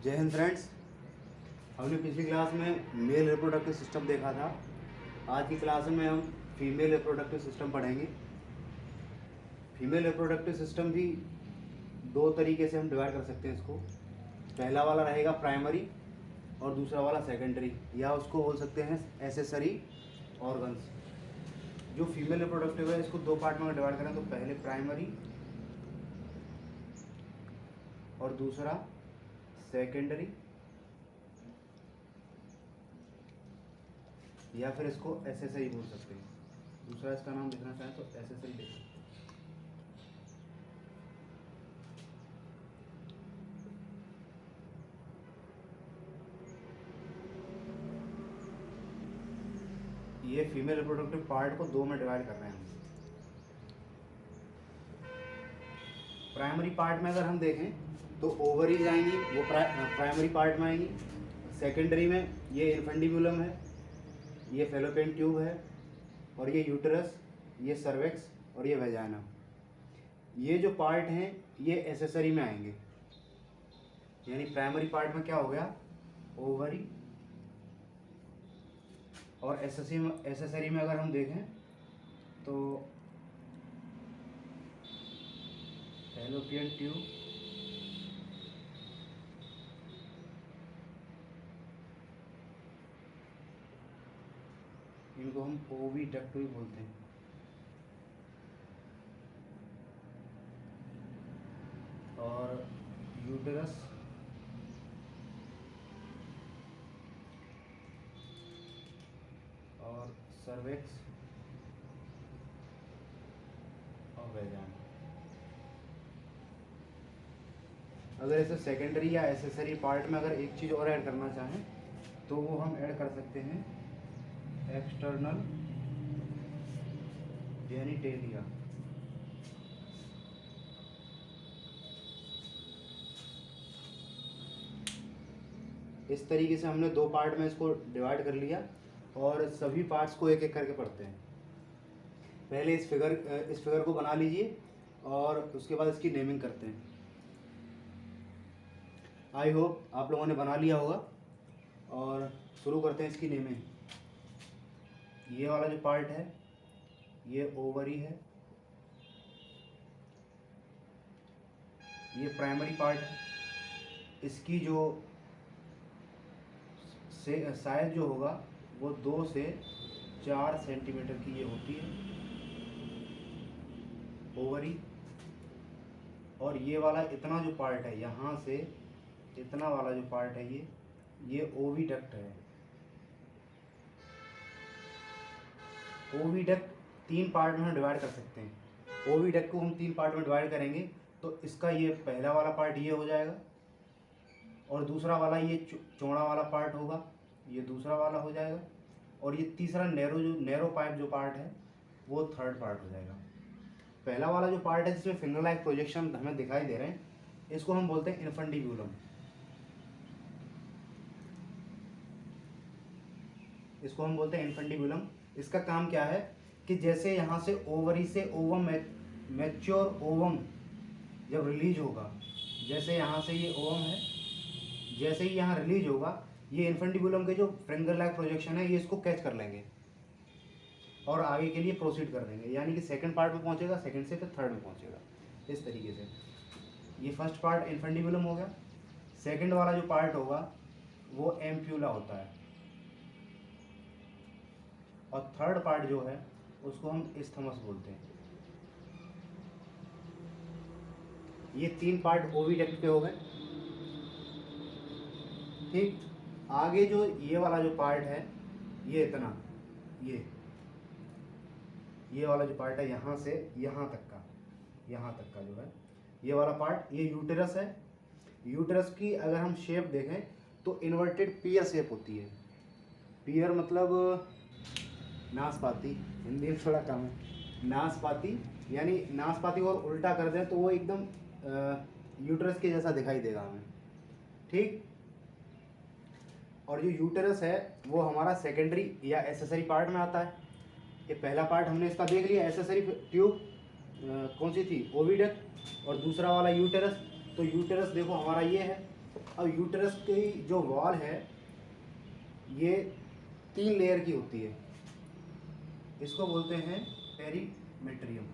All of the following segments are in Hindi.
जय हिंद फ्रेंड्स। हमने पिछली क्लास में मेल रिप्रोडक्टिव सिस्टम देखा था। आज की क्लास में हम फीमेल रिप्रोडक्टिव सिस्टम पढ़ेंगे। फीमेल रिप्रोडक्टिव सिस्टम भी दो तरीके से हम डिवाइड कर सकते हैं इसको। पहला वाला रहेगा प्राइमरी और दूसरा वाला सेकेंडरी, या उसको बोल सकते हैं एसेसरी ऑर्गन्स। जो फीमेल रिप्रोडक्टिव है इसको दो पार्ट में डिवाइड करें तो पहले प्राइमरी और दूसरा सेकेंडरी, या फिर इसको एसेसरी बोल सकते हैं। दूसरा इसका नाम लिखना चाहें तो एसेसरी लिख सकते हैं। ये फीमेल रिप्रोडक्टिव पार्ट को दो में डिवाइड कर रहे हैं हम। प्राइमरी पार्ट में अगर हम देखें तो ओवरीज आएंगी, वो प्राइमरी पार्ट में आएंगी। सेकेंडरी में ये इन्फेंडिबुलम है, ये फैलोपियन ट्यूब है, और ये यूटरस, ये सर्वेक्स और ये वेजाइना। ये जो पार्ट हैं ये एसेसरी में आएंगे। यानी प्राइमरी पार्ट में क्या हो गया, ओवरी, और एसेसरी में अगर हम देखें तो फैलोपियन ट्यूब, इनको हम ओविडक्ट भी बोलते हैं, और यूटेरस, और सर्वेक्स और वेजाइना। अगर इसे सेकेंडरी या एसेसरी पार्ट में अगर एक चीज़ और ऐड करना चाहें तो वो हम ऐड कर सकते हैं एक्सटर्नल जेनिटेलिया। इस तरीके से हमने दो पार्ट में इसको डिवाइड कर लिया और सभी पार्ट्स को एक एक करके पढ़ते हैं। पहले इस फिगर को बना लीजिए और उसके बाद इसकी नेमिंग करते हैं। आई होप आप लोगों ने बना लिया होगा और शुरू करते हैं इसकी नेमिंग। ये वाला जो पार्ट है ये ओवरी है, ये प्राइमरी पार्ट है। इसकी जो साइज जो होगा वो 2 से 4 सेंटीमीटर की ये होती है ओवरी। और ये वाला इतना जो पार्ट है, यहाँ से इतना वाला जो पार्ट है ये ओविडक्ट है। ओविडक्ट 3 पार्ट में हम डिवाइड कर सकते हैं। ओविडक्ट को हम 3 पार्ट में डिवाइड करेंगे तो इसका ये पहला वाला पार्ट ये हो जाएगा, और दूसरा वाला ये चौड़ा वाला पार्ट होगा, ये दूसरा वाला हो जाएगा, और ये तीसरा नैरो पाइप जो पार्ट है वो थर्ड पार्ट हो जाएगा। पहला वाला जो पार्ट है जिसमें फिंगर लाइक प्रोजेक्शन हमें दिखाई दे रहे हैं, इसको हम बोलते हैं इन्फेंडिब्यूलम। इसको हम बोलते हैं इन्फेंडिब्यूलम। इसका काम क्या है कि जैसे यहाँ से ओवरी से ओवम, मैच्योर ओवम जब रिलीज होगा, जैसे यहाँ से ये ओवम है, जैसे ही यहाँ रिलीज होगा ये इन्फेंडिब्यूलम के जो फिंगर लाइक प्रोजेक्शन है ये इसको कैच कर लेंगे और आगे के लिए प्रोसीड कर देंगे। यानी कि सेकंड पार्ट में पहुँचेगा, सेकंड से फिर थर्ड में पहुँचेगा। इस तरीके से ये फर्स्ट पार्ट इन्फेंडिब्यूलम हो गया। सेकंड वाला जो पार्ट होगा वो एम्प्यूला होता है, और थर्ड पार्ट जो है उसको हम इस्थमस बोलते हैं। ये 3 पार्ट ओविडक्ट के हो गए। ठीक, आगे जो ये वाला जो पार्ट है ये इतना, ये वाला जो पार्ट है यहाँ से यहाँ तक का जो है ये वाला पार्ट, ये यूटेरस है। यूटेरस की अगर हम शेप देखें तो इन्वर्टेड पियर शेप होती है। पियर मतलब नाशपाती, हिंदी में थोड़ा कम है। नाशपाती, यानी नाशपाती को उल्टा कर दें तो वो एकदम यूटेरस के जैसा दिखाई देगा हमें। ठीक, और जो यूटेरस है वो हमारा सेकेंडरी या एसेसरी पार्ट में आता है। ये पहला पार्ट हमने इसका देख लिया, एसेसरी ट्यूब कौन सी थी, ओविडक्ट, और दूसरा वाला यूटेरस। तो यूटेरस देखो हमारा ये है, अब यूट्रस की जो वॉल है ये 3 लेयर की होती है, इसको बोलते हैं पेरीमेट्रियम।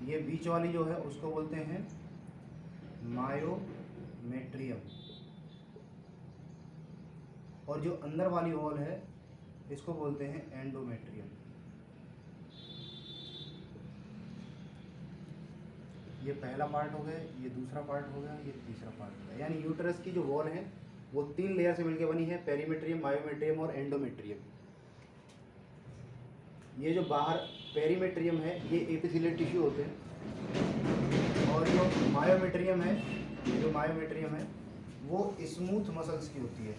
ये बीच वाली जो है उसको बोलते हैं मायोमेट्रियम, और जो अंदर वाली वॉल है इसको बोलते हैं एंडोमेट्रियम। ये पहला पार्ट हो गया, ये दूसरा पार्ट हो गया, ये तीसरा पार्ट हो गया। यानी यूट्रस की जो वॉल है वो 3 लेयर से मिलकर बनी है, पेरीमेट्रियम, मायोमेट्रियम और एंडोमेट्रियम। ये जो बाहर पेरीमेट्रियम है ये एपिथेलियल टिश्यू होते हैं, और जो मायोमेट्रियम है वो स्मूथ मसल्स की होती है।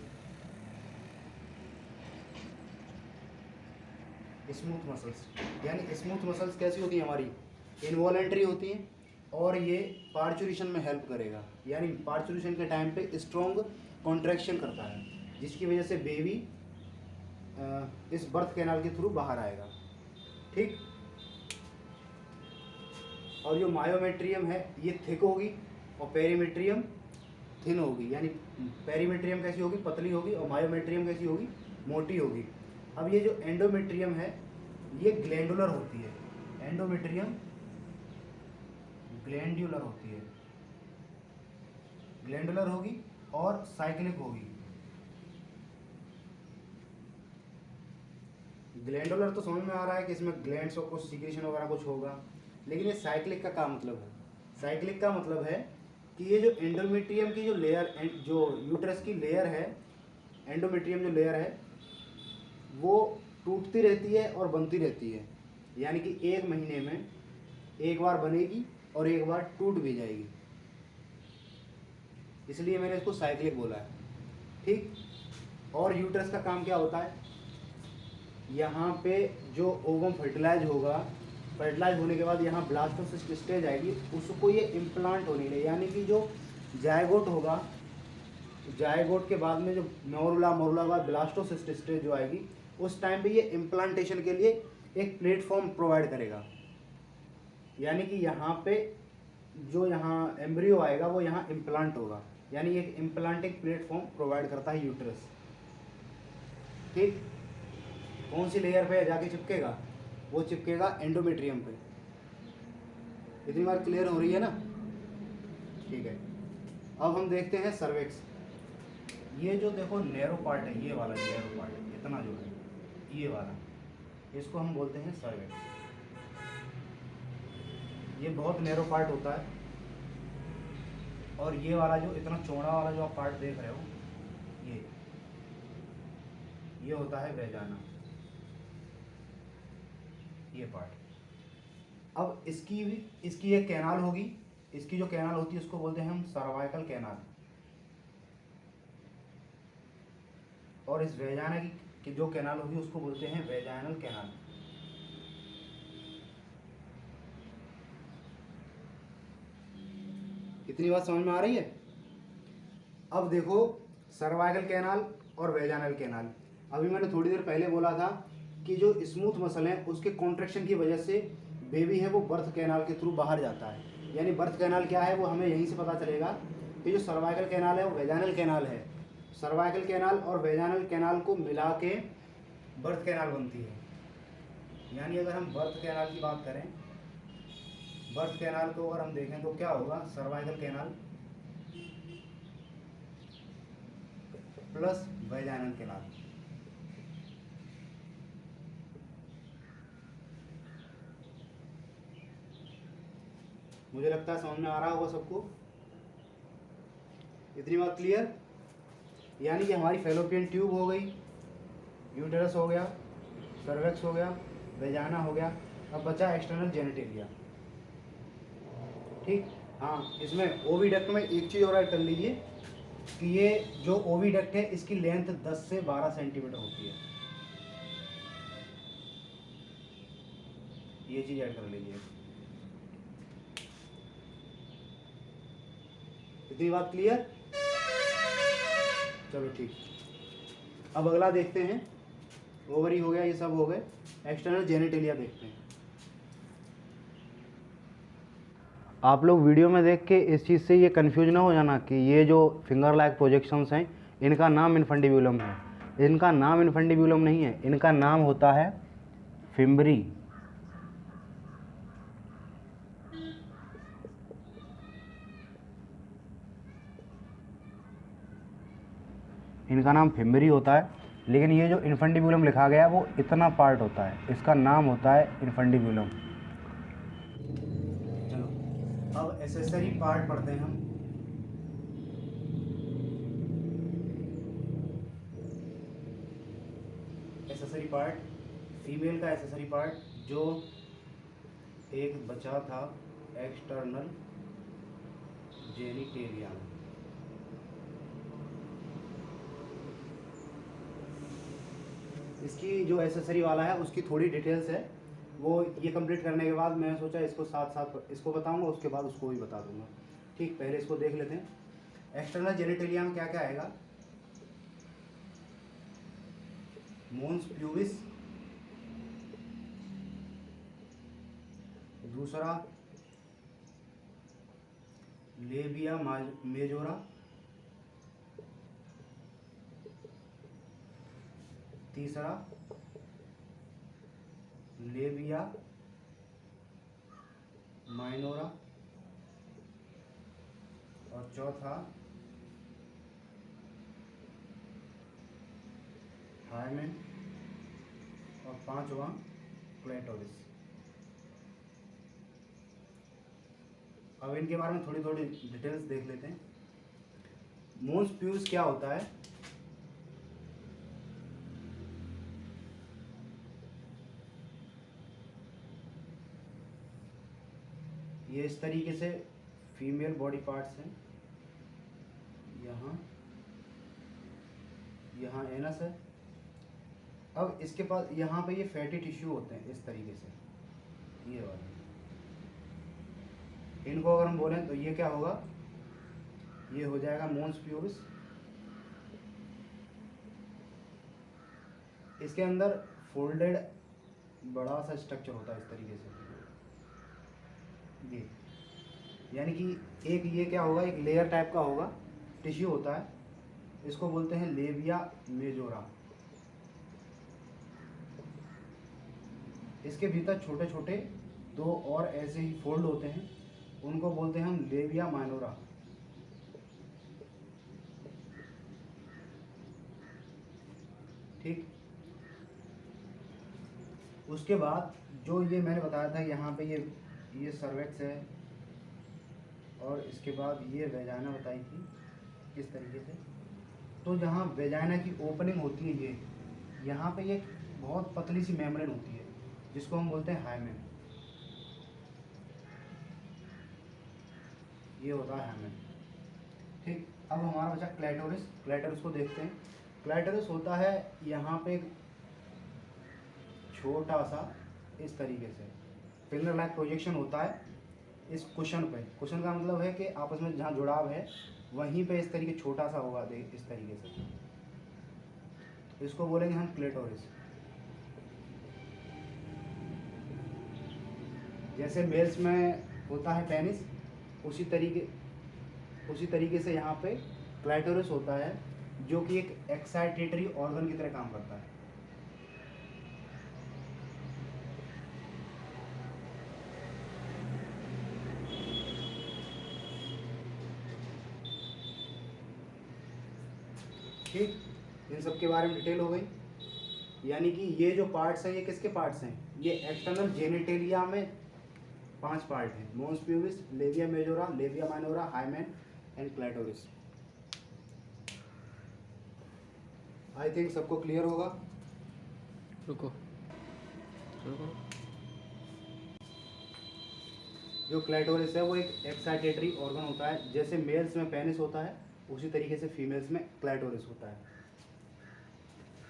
स्मूथ मसल्स, यानी स्मूथ मसल्स कैसी होती है हमारी, इनवॉलेंट्री होती हैं, और ये पार्चुरेशन में हेल्प करेगा। यानी पार्चुरेशन के टाइम पे स्ट्रॉन्ग कॉन्ट्रैक्शन करता है, जिसकी वजह से बेबी इस बर्थ कैनाल के थ्रू बाहर आएगा। ठीक। और जो मायोमेट्रियम है ये थिक होगी और पेरीमेट्रियम थिन होगी। यानी पेरीमेट्रियम कैसी होगी, पतली होगी, और मायोमेट्रियम कैसी होगी, मोटी होगी। अब ये जो एंडोमेट्रियम है ये ग्लैंडुलर होती है, एंडोमेट्रियम ग्लैंड्यूलर होती है, ग्लैंडुलर होगी और साइक्लिक होगी। ग्लैंडुलर तो समझ में आ रहा है कि इसमें ग्लैंड्स और कुछ सीक्रेशन वगैरह कुछ होगा, लेकिन ये साइक्लिक का क्या मतलब है? साइक्लिक का मतलब है कि ये जो एंडोमेट्रियम की जो लेयर, जो यूट्रस की लेयर है, एंडोमेट्रियम जो लेयर है वो टूटती रहती है और बनती रहती है। यानी कि 1 महीने में एक बार बनेगी और एक बार टूट भी जाएगी, इसलिए मैंने इसको साइक्लिक बोला है। ठीक। और यूट्रस का काम क्या होता है, यहाँ पे जो ओवम फर्टिलाइज होगा, फर्टिलाइज होने के बाद यहाँ ब्लास्टोसिस्ट स्टेज आएगी, उसको ये इम्प्लांट होने लगे। यानी कि जो जायगोट होगा, जायगोट के बाद में जो मोरुला, मोरुला के बाद ब्लास्टोसिस्ट स्टेज जो आएगी, उस टाइम पे ये इम्प्लांटेशन के लिए एक प्लेटफॉर्म प्रोवाइड करेगा। यानी कि यहाँ पे जो यहाँ एम्ब्रियो आएगा वो यहाँ इम्प्लांट होगा, यानी एक इम्प्लांटिंग प्लेटफॉर्म प्रोवाइड करता है यूट्रस। ठीक। कौन सी लेयर पे जाके चिपकेगा, वो चिपकेगा एंडोमेट्रियम पे। इतनी बार क्लियर हो रही है ना? ठीक है। अब हम देखते हैं सर्वेक्स। ये जो देखो नैरो पार्ट है, ये वाला नैरो पार्ट है, इतना जो है ये वाला, इसको हम बोलते हैं सर्वेक्स। ये बहुत नैरो पार्ट होता है, और ये वाला जो इतना चौड़ा वाला जो आप पार्ट देख रहे हो, ये होता है वेजाना, ये पार्ट। अब इसकी एक कैनाल होगी, इसकी जो कैनाल होती है उसको बोलते हैं हम सर्वाइकल कैनाल, और इस वेजाना की जो कैनाल होगी उसको बोलते हैं वेजाइनल कैनाल। इतनी बात समझ में आ रही है? अब देखो सर्वाइकल कैनाल और वेजाइनल कैनाल। अभी मैंने थोड़ी देर पहले बोला था कि जो स्मूथ मसल है उसके कॉन्ट्रैक्शन की वजह से बेबी है वो बर्थ कैनाल के थ्रू बाहर जाता है। यानी बर्थ कैनाल क्या है वो हमें यहीं से पता चलेगा कि जो सर्वाइकल कैनाल है वो वेजाइनल कैनाल है। सर्वाइकल कैनाल और वेजाइनल कैनाल को मिला के बर्थ कैनाल बनती है। यानी अगर हम बर्थ कैनाल की बात करें, बर्थ कैनाल को अगर हम देखें तो क्या होगा, cervical canal plus vaginal canal. मुझे लगता है समझ में आ रहा होगा सबको। इतनी बात क्लियर? यानी कि हमारी फैलोपियन ट्यूब हो गई, यूटेरस हो गया, सर्वेक्स हो गया, वेजाना हो गया, अब बचा एक्सटर्नल जेनिटेलिया। ठीक। हाँ, इसमें ओविडक्ट में एक चीज़ और ऐड कर लीजिए कि ये जो ओविडक्ट है इसकी लेंथ 10 से 12 सेंटीमीटर होती है। ये चीज़ ऐड कर लीजिए। इतनी बात क्लियर? चलो ठीक। अब अगला देखते हैं, ओवरी हो गया, ये सब हो गए, एक्सटर्नल जेनिटेलिया देखते हैं। आप लोग वीडियो में देख के इस चीज़ से ये कंफ्यूज ना हो जाना कि ये जो फिंगर लाइक प्रोजेक्शंस हैं इनका नाम इनफंडिब्यूलम है। इनका नाम इनफंडिब्यूलम नहीं है, इनका नाम होता है फिम्बरी। इनका नाम फिम्बरी होता है, लेकिन ये जो इनफंडिब्यूलम लिखा गया है वो इतना पार्ट होता है, इसका नाम होता है इनफंडिब्यूलम। चलो अब एसेसरी पार्ट पढ़ते हैं हम। एसेसरी पार्ट, फीमेल का एसेसरी पार्ट जो एक बचा था एक्सटर्नल जेनिटेलिया। इसकी जो एसेसरी वाला है उसकी थोड़ी डिटेल्स है, वो ये कंप्लीट करने के बाद मैंने सोचा इसको साथ साथ इसको बताऊंगा, उसके बाद उसको भी बता दूंगा। ठीक, पहले इसको देख लेते हैं। एक्सटर्नल जेनिटेलिया में क्या क्या आएगा? मोन्स प्यूबिस, दूसरा लेबिया मेजोरा, तीसरा लेबिया माइनोरा, और चौथा हाइमेन, और पांचवा क्लेटोरिस। अब इनके बारे में थोड़ी थोड़ी डिटेल्स देख लेते हैं। मोन्स प्यूबिस क्या होता है? ये इस तरीके से फीमेल बॉडी पार्ट्स हैं। यहाँ एनस है। अब इसके पास यहाँ पे ये फैटी टिश्यू होते हैं इस तरीके से, ये वाले। इनको अगर हम बोलें तो ये क्या होगा? ये हो जाएगा मोन्स प्यूबिस। इसके अंदर फोल्डेड बड़ा सा स्ट्रक्चर होता है इस तरीके से, ये यानी कि एक ये क्या होगा, एक लेयर टाइप का होगा, टिश्यू होता है, इसको बोलते हैं लेबिया मेजोरा। इसके भीतर छोटे छोटे दो और ऐसे ही फोल्ड होते हैं, उनको बोलते हैं हम लेबिया माइनोरा। ठीक, उसके बाद जो ये मैंने बताया था, यहाँ पे ये सर्वेक्स है, और इसके बाद ये वेजाइना बताई थी इस तरीके से। तो जहाँ वेजाइना की ओपनिंग होती है, ये यहाँ पे ये बहुत पतली सी मेम्ब्रेन होती है जिसको हम बोलते हैं हाइमेन। ये होता है हाइमेन। ठीक, अब हमारा बचा क्लैटोरिस। क्लैटोरिस को देखते हैं। क्लैटोरिस होता है यहाँ पे छोटा सा इस तरीके से फिंगर लाइक प्रोजेक्शन होता है इस कुशन पे। कुशन का मतलब है कि आपस में जहाँ जुड़ाव है वहीं पे इस तरीके छोटा सा होगा, देख इस तरीके से, इसको बोलेंगे हम क्लेटोरिस। जैसे मेल्स में होता है पेनिस, उसी तरीके से यहाँ पे क्लैटोरिस होता है, जो कि एक एक्साइटेटरी ऑर्गन की तरह काम करता है। ठीक, इन सब के बारे में डिटेल हो गई। यानी कि ये जो पार्ट्स हैं ये किसके पार्ट्स हैं? ये एक्सटर्नल जेनिटेलिया में 5 पार्ट हैं: mons pubis, labia majora, labia minora, hymen and clitoris. I think सबको क्लियर होगा। रुको। जो क्लैटोरिस है वो एक एक्साइटेटरी ऑर्गन होता है। जैसे मेल्स में पेनिस होता है, उसी तरीके से फीमेल्स में क्लैटोरिस होता है।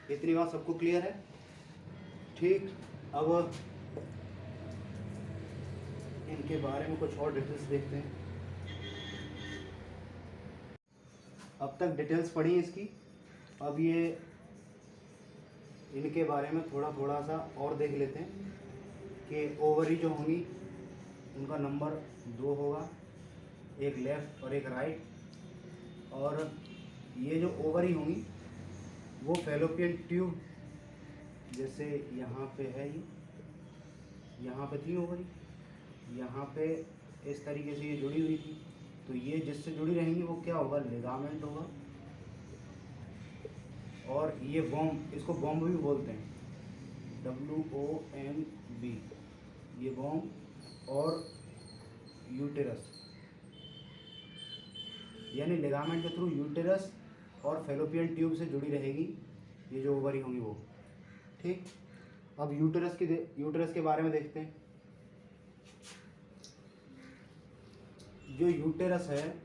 इतनी बात सबको क्लियर है? ठीक, अब इनके बारे में कुछ और डिटेल्स देखते हैं। अब तक डिटेल्स पढ़ी इसकी, अब ये इनके बारे में थोड़ा थोड़ा सा और देख लेते हैं कि ओवरी जो होंगी उनका नंबर 2 होगा, एक लेफ़्ट और एक राइट। और ये जो ओवरी होंगी वो फैलोपियन ट्यूब, जैसे यहाँ पे है ये, यहाँ पे थी ओवरी, यहाँ पे इस तरीके से ये जुड़ी हुई थी, तो ये जिससे जुड़ी रहेंगी वो क्या होगा, लिगामेंट होगा। और ये वॉम्ब, इसको वॉम्ब भी बोलते हैं, WOMB, ये वॉम्ब और यूटेरस, यानी लिगामेंट के थ्रू यूटेरस और फैलोपियन ट्यूब से जुड़ी रहेगी ये जो ओवरी होंगी वो। ठीक, अब यूटेरस के बारे में देखते हैं। जो यूटेरस है,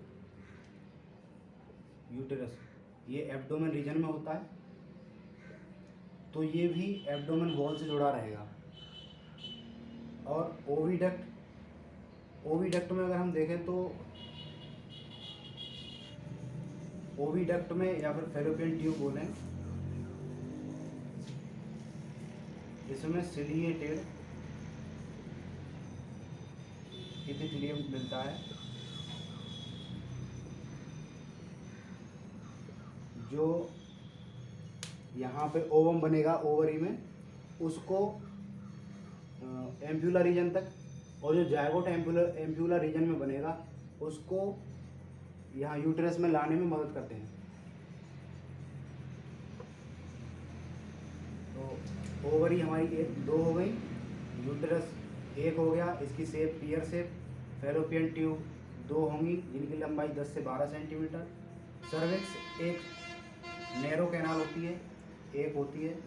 यूटेरस ये एब्डोमेन रीजन में होता है, तो ये भी एब्डोमेन वॉल से जुड़ा रहेगा। और ओविडक्ट में अगर हम देखें तो ओविडक्ट में या फिर फैलोपियन ट्यूब बोलें, इसमें सिलिएटेड एपिथेलियम मिलता है, जो यहाँ पे ओवम बनेगा ओवरी में, उसको एम्प्यूला रीजन तक, और जो जायगोट एम्प्यूला रीजन में बनेगा उसको यहाँ यूटेरस में लाने में मदद करते हैं। तो ओवरी हमारी 2 हो गई, यूटेरस 1 हो गया, इसकी शेप पियर शेप, फैलोपियन ट्यूब 2 होंगी जिनकी लंबाई 10 से 12 सेंटीमीटर, सर्विक्स एक नैरो कैनाल होती है, एक होती है,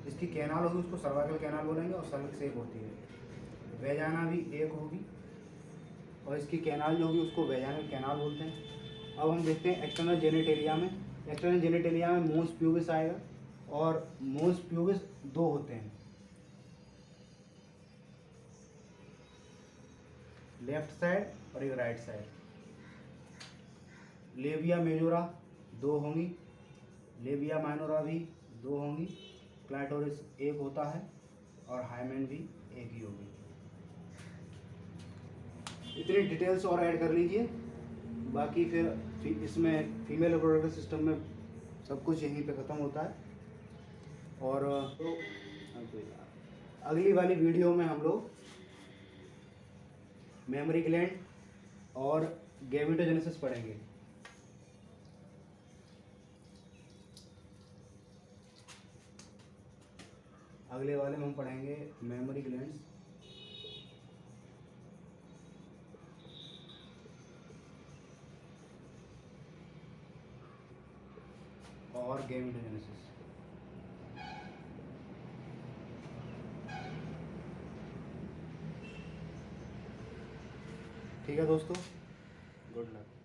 इसकी कैनाल होगी उसको सर्वाइकल कैनाल बोलेंगे, और सर्विक्स एक होती है, वेजाना भी एक होगी, और इसकी कैनाल जो होगी उसको वेजानल कैनाल बोलते हैं। अब हम देखते हैं एक्सटर्नल जेनिटेलिया में। एक्सटर्नल जेनिटेलिया में मोस प्यूबिस आएगा, और मोस प्यूबिस 2 होते हैं, लेफ्ट साइड और एक राइट साइड। लेबिया मेजोरा 2 होंगी, लेबिया माइनोरा भी 2 होंगी, क्लाइटोरिस 1 होता है, और हाइमेन भी 1 ही होगी। इतनी डिटेल्स और ऐड कर लीजिए, बाकी फिर इसमें फीमेल रिप्रोडक्टिव सिस्टम में सब कुछ यहीं पे ख़त्म होता है। और तो अगली वाली वीडियो में हम लोग मेमोरी ग्लैंड और गैमेटोजेनेसिस पढ़ेंगे। अगले वाले में हम पढ़ेंगे मेमोरी ग्लैंड्स और गैमेटोजेनेसिस। ठीक है दोस्तों, गुड लक।